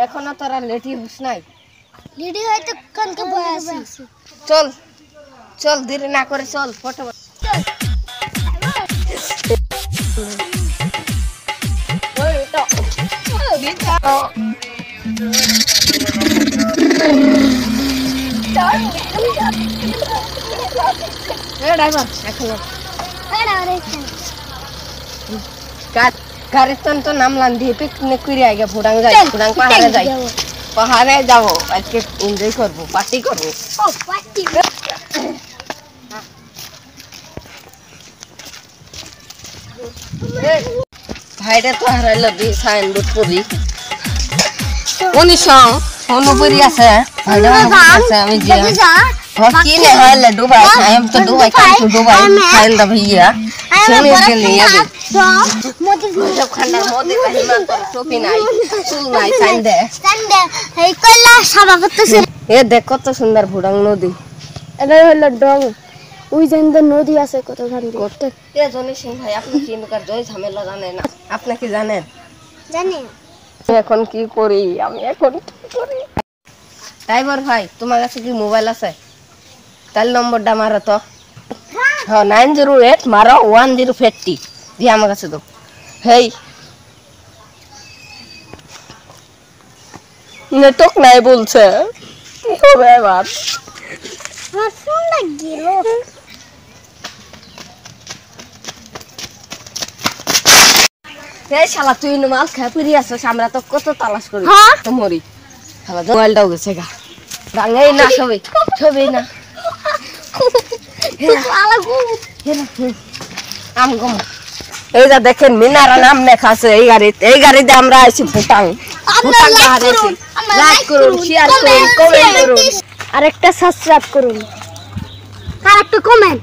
এখনো তোরা লেটি হস নাই? রেডি হইতে কালকে বই আসিস। চল চল দেরি না করে চল ফটো চল ওই এটা ড্রাইভার এখন গাড়ির তো নামলাম দিয়ে পিকনিক করে আগে ভুটাং যাই, ভুটাং পাহাড়ে যাই, পাহাড়ে যাবো আজকে এনজয় করবো, পার্টি করবো। ভাইটা তো হারাইলো দি সাইনবোর্ড করি উনি অনুপরি আছে ভাইটা আছে আমি যে কি নে হালে দুবাই আমি তো দুবাই কাছে দুবাই খাইল দা ভাইয়া শুনে গেলি আগে মোদি সব খান্ডার মোদি কাহিমা তো টপি নাই চুল নাই সাইন্দে এই কইলা সাবা করতেছে। এ দেখ কত সুন্দর ভুটাং নদী, এটা হলো ডং, ওই জায়গায় নদী আছে কত গাড়ি করতে এ জনি সিং ভাই আপনি কি নকার জয় ঝামেলা জানেন না? আপনি কি জানেন? জানি এখন কি করি আমি, এখন কি করি? ড্রাইভার ভাই তোমার কাছে কি মোবাইল আছে? তাহলে নম্বরটা মারো তো। হ্যাঁ 908 মারো 1050 দিয়ে আমার কাছে দাও। হেই নেটওয়ার্ক নাই বলছে, কি হবে এবার? আমার ফোন লাগিল। এই শালা তুই মাল খেয়ে ফিরি আসছিস, আমরা তো কত তালাশ করি তো মরি। শালা মোবাইলটাও গেছে গা, ভাঙেই না ছবি ছবি না আম গম। এই যা দেখেন মিনারা নাম লেখা আছে এই গাড়িতে আমরা আইছি ভুটাং। ভুটাং পাহাড়ে আইছি। লাইক করুন, শেয়ার করুন, কমেন্ট করুন, আরেকটা সাবস্ক্রাইব করুন, আর একটা কমেন্ট।